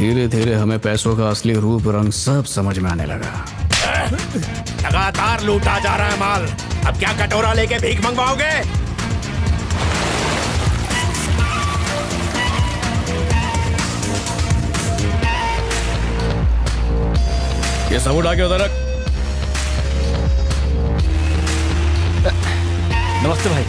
धीरे धीरे हमें पैसों का असली रूप रंग सब समझ में आने लगा। लगातार लूटा जा रहा है माल। अब क्या कटोरा लेके भीख मंगवाओगे? ये सब उठा के उधर रख। नमस्ते भाई।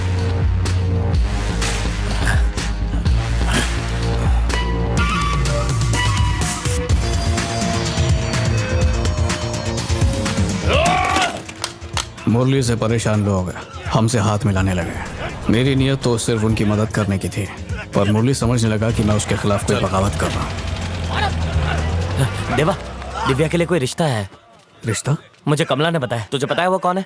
मुरली से परेशान लोग हमसे हाथ मिलाने लगे। मेरी नीयत तो सिर्फ उनकी मदद करने की थी, पर मुरली समझने लगा कि मैं उसके खिलाफ कोई बगावत कर रहा हूँ। देवा, दिव्या के लिए कोई रिश्ता है। रिश्ता? मुझे कमला ने बताया। तुझे पता है वो कौन है?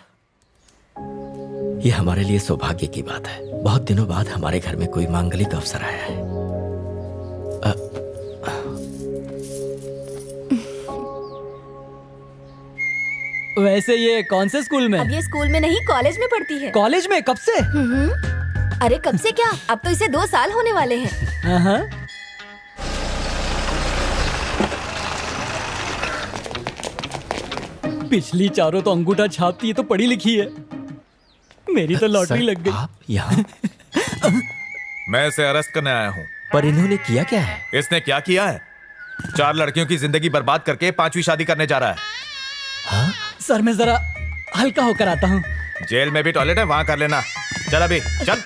ये हमारे लिए सौभाग्य की बात है। बहुत दिनों बाद हमारे घर में कोई मांगलिक अवसर आया है। वैसे ये कौन से स्कूल में? अब ये स्कूल में नहीं, कॉलेज में पढ़ती है। कॉलेज में? कब से? अरे कब से क्या, अब तो इसे 2 साल होने वाले हैं। हाँ। पिछली चारों तो अंगूठा छापती है, तो पढ़ी लिखी है। मेरी तो लॉटरी लग गई। आप यहाँ? मैं इसे अरेस्ट करने आया हूँ। पर इन्होंने किया क्या है? इसने क्या किया है? 4 लड़कियों की जिंदगी बर्बाद करके 5वीं शादी करने जा रहा है। हाँ? सर मैं जरा हल्का होकर आता हूँ। जेल में भी टॉयलेट है, वहां कर लेना। चल अभी चल।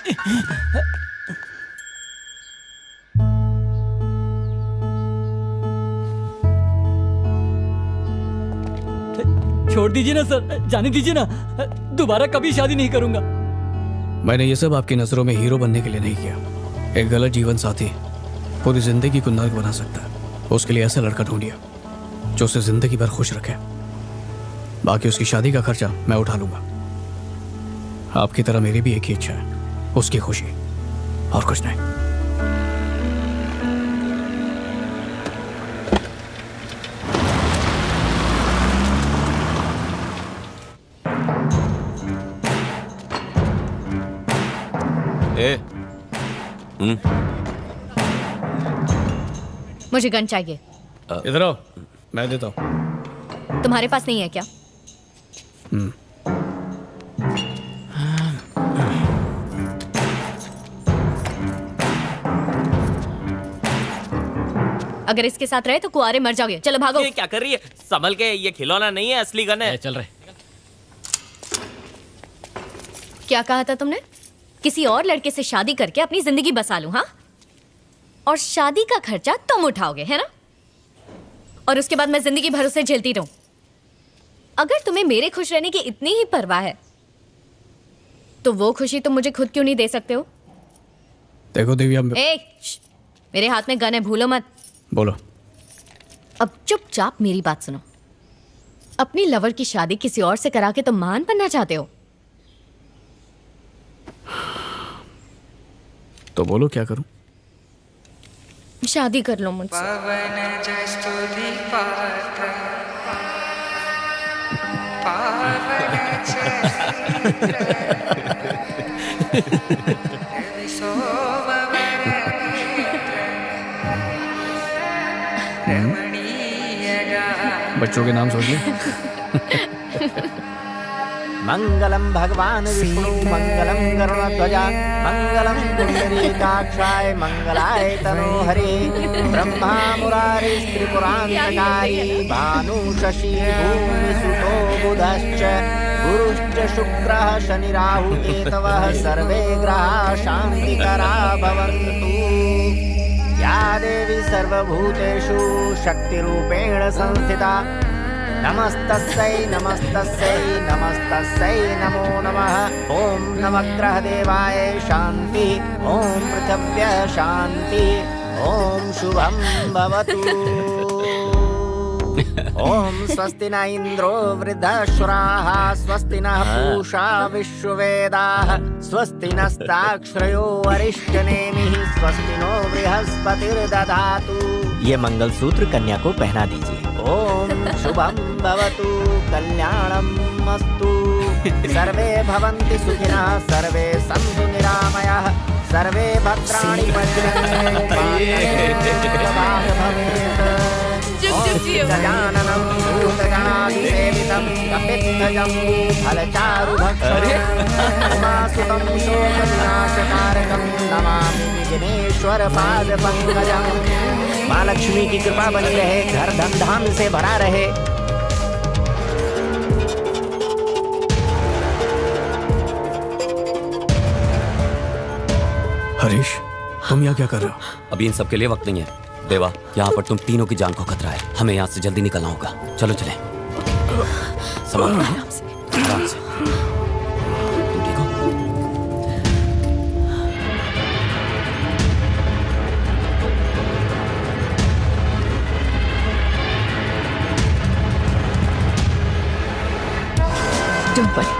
छोड़ दीजिए ना सर, जाने दीजिए ना। दोबारा कभी शादी नहीं करूंगा। मैंने ये सब आपकी नजरों में हीरो बनने के लिए नहीं किया। एक गलत जीवन साथी पूरी जिंदगी को नर्क बना सकता है। उसके लिए ऐसा लड़का ढूंढिए जो उसे जिंदगी भर खुश रखे। बाकी उसकी शादी का खर्चा मैं उठा लूंगा। आपकी तरह मेरी भी एक ही इच्छा है, उसकी खुशी, और कुछ नहीं। मुझे गन चाहिए। इधर आओ, मैं देता हूँ। तुम्हारे पास नहीं है क्या? अगर इसके साथ रहे तो कुआरे मर जाओगे। चलो भागो। ये क्या कर रही है? संभल के, ये खिलौना नहीं है, असली गन है। चल रहे। क्या कहा था तुमने? किसी और लड़के से शादी करके अपनी जिंदगी बसा लूं, हाँ? और शादी का खर्चा तुम उठाओगे, है ना? और उसके बाद मैं जिंदगी भर उसे झेलती रहूं। अगर तुम्हें मेरे खुश रहने की इतनी ही परवाह है तो वो खुशी तुम मुझे खुद क्यों नहीं दे सकते हो? देखो दिव्या, मेरे हाथ में गन है, भूलो मत। बोलो। अब चुपचाप मेरी बात सुनो। अपनी लवर की शादी किसी और से करा के तुम महान बनना चाहते हो? तो बोलो क्या करूं? शादी कर लो मुझसे। बच्चों के नाम सोचिए। मंगलम भगवान विष्णु मंगलम गरुड़ध्वजा मंगलम पुंडरीकाक्षाय मंगलाय तनोहरे ब्रह्मा मुरारी त्रिपुरान्तकारी भानु शशि भूमिसुतो बुधश्च गुरुश्च शुक्रः शनिराहु केतवः सर्वे ग्रहाः शान्तिकरा भवन्तु। या देवी सर्वभूतेषु शक्तिरूपेण संस्थिता नमस्तस्यै नमस्तस्यै नमस्तस्यै नमो नमः। ओम नवग्रह देवाय शांति, ओम पृथिव्यः शांति, ओम शुभं भवतु। ओम स्वस्ति न इंद्रो वृद्धश्राः स्वस्ति नः पूषा विश्ववेदाः स्वस्ति नस्ताक्षरयो अरिष्टनेमिः स्वस्ति नो बृहस्पतिर्दधातु। ये मंगलसूत्र कन्या को पहना दीजिए। ओम शुभं भवतु कल्याणम् अस्तु। सर्वे भवन्ति सुखिनः सर्वे सन्तु निरामयाः सर्वे भद्राणि पश्यन्तु मा कश्चित् भवेत्। you. गजाननं भूतगणाधिसेवितं कपित्थजम्बूफलचारुभक्षणं उमासुतं शोकविनाशकारकं नमामि विघ्नेश्वरपादपङ्कजं। माँ लक्ष्मी की कृपा बनी रहे, घर धन धाम से भरा रहे। हरीश, तुम यहाँ क्या कर रहे हो? अभी इन सब के लिए वक्त नहीं है देवा। यहाँ पर तुम तीनों की जान को खतरा है, हमें यहाँ से जल्दी निकलना होगा। चलो चलें। संभालो, आराम से। तुम ठीक हो? Don't worry.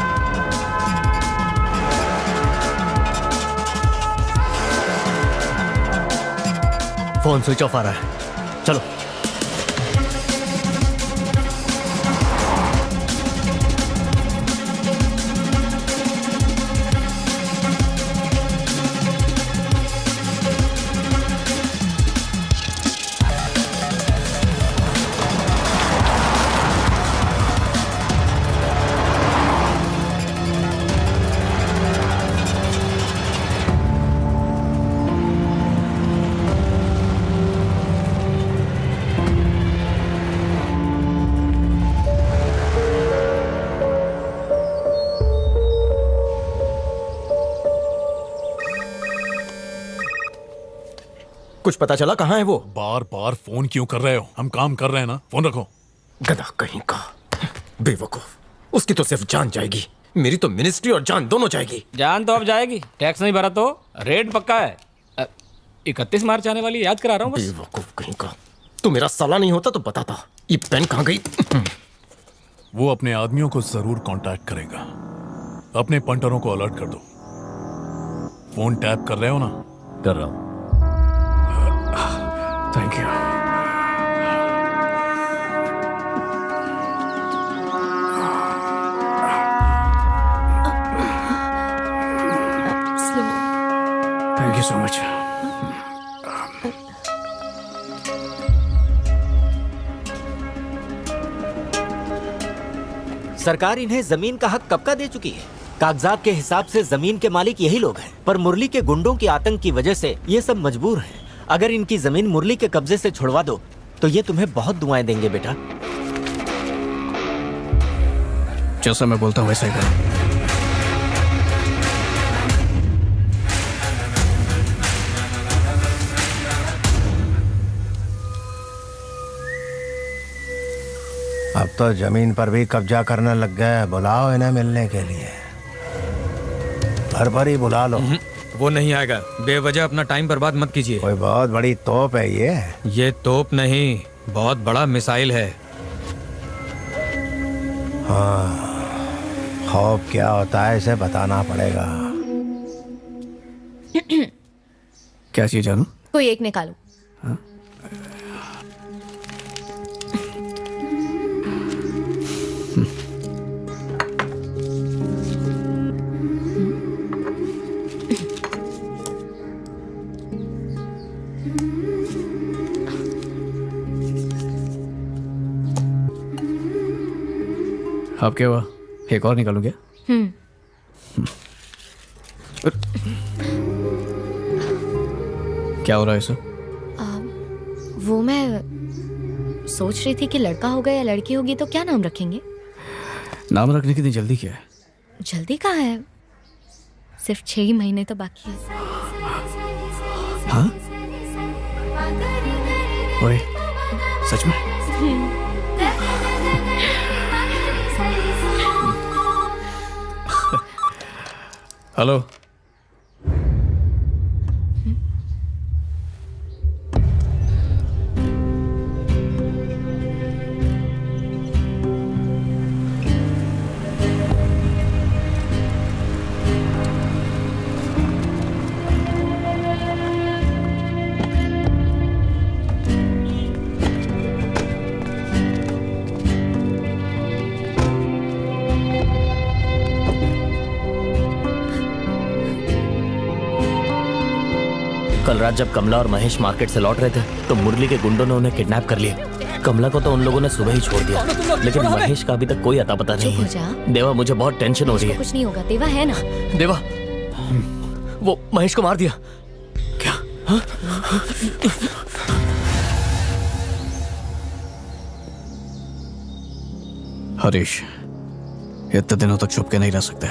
Phone switch off आ रहा है, चलो। कुछ पता चला कहाँ है वो? बार बार फोन क्यों कर रहे हो? हम काम कर रहे हैं ना, फोन रखो। गधा कहीं का, बेवकूफ। उसकी तो सिर्फ जान जाएगी, मेरी तो मिनिस्ट्री और जान दोनों जाएगी। जान तो अब जाएगी, टैक्स नहीं भरा तो रेट पक्का है। 31 मार्च आने वाली याद करा रहा हूँ बस। बेवकूफ कहीं का, तू मेरा साला नहीं होता तो बताता। ये पेन कहाँ गई? वो अपने आदमियों को जरूर कांटेक्ट करेगा। अपने पंटरों को अलर्ट कर दो। फोन टैप कर रहे हो ना? कर रहा हूँ। Thank you. Slow. Thank you so much. सरकार इन्हें जमीन का हक कब का दे चुकी है? कागजात के हिसाब से जमीन के मालिक यही लोग हैं, पर मुरली के गुंडों के आतंक की वजह से ये सब मजबूर हैं। अगर इनकी जमीन मुरली के कब्जे से छुड़वा दो तो ये तुम्हें बहुत दुआएं देंगे बेटा। जैसा मैं बोलता हूँ वैसा ही करो। अब तो जमीन पर भी कब्जा करने लग गए। बुलाओ इन्हें मिलने के लिए, भर ही बुला लो। वो नहीं आएगा, बेवजह अपना टाइम बर्बाद मत कीजिए। कोई बहुत बड़ी तोप है ये तोप नहीं, बहुत बड़ा मिसाइल है। हाँ, खौफ क्या होता है इसे बताना पड़ेगा। क्या चाहिए जानू? कोई एक निकालो। अब क्या हुआ? एक और निकालूं क्या? क्या हो रहा है इसे? वो मैं सोच रही थी कि लड़का होगा या लड़की होगी तो क्या नाम रखेंगे। नाम रखने की इतनी जल्दी क्या है? जल्दी कहाँ है, सिर्फ 6 ही महीने तो बाकी है। हाँ? ओए, सच में? हेलो। कल रात जब कमला और महेश मार्केट से लौट रहे थे तो मुरली के गुंडों ने उन्हें किडनैप कर लिया। कमला को तो उन लोगों ने सुबह ही छोड़ दिया, कौन हो तुम लोग? लेकिन छोड़ो हमें। महेश का अभी तक कोई अता पता नहीं चुप हो है। जा। देवा, मुझे बहुत टेंशन हो रही है। कुछ नहीं होगा, देवा है ना। देवा, वो महेश को मार दिया। हरीश, इतने दिनों तक छुप के नहीं रह सकते।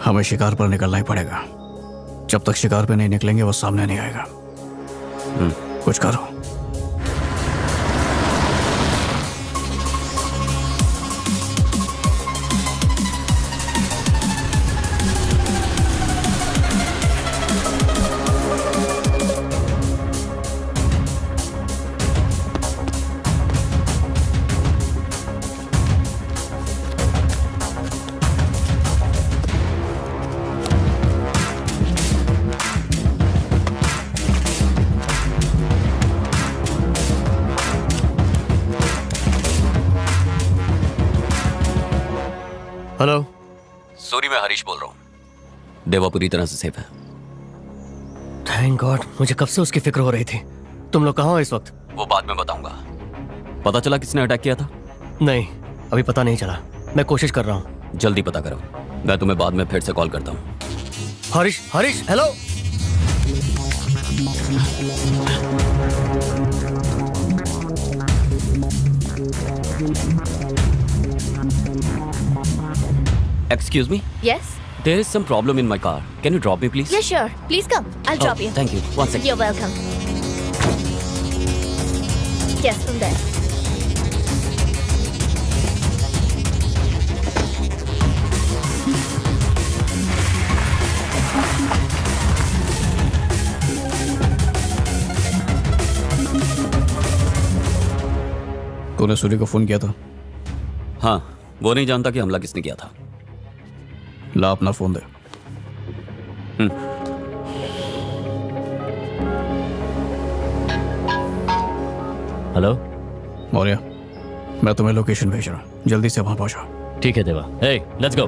हमें शिकार पर निकलना ही पड़ेगा। जब तक शिकार पे नहीं निकलेंगे वो सामने नहीं आएगा। कुछ करो। हेलो, सॉरी, मैं हरीश बोल रहा हूँ। देवा पूरी तरह से सेफ है। Thank God. मुझे कब से उसकी फिक्र हो रही थी। तुम लोग कहाँ हो इस वक्त? वो बाद में बताऊंगा। पता चला किसने अटैक किया था? नहीं, अभी पता नहीं चला। मैं कोशिश कर रहा हूँ। जल्दी पता करो। मैं तुम्हें बाद में फिर से कॉल करता हूँ। Harish, Harish, hello. Excuse me? Yes. There is some problem in my car. Can you drop me, please? Yeah, sure. Please come. I'll drop you. Thank you. One second. You're welcome. Yes, from there. तूने सूर्य को phone किया था? हाँ, वो नहीं जानता कि हमला किसने किया था। ला अपना फोन दे। हेलो मौर्य, मैं तुम्हें लोकेशन भेज रहा हूँ। जल्दी से वहां पहुंचो। ठीक है देवा। हे, लेट्स गो।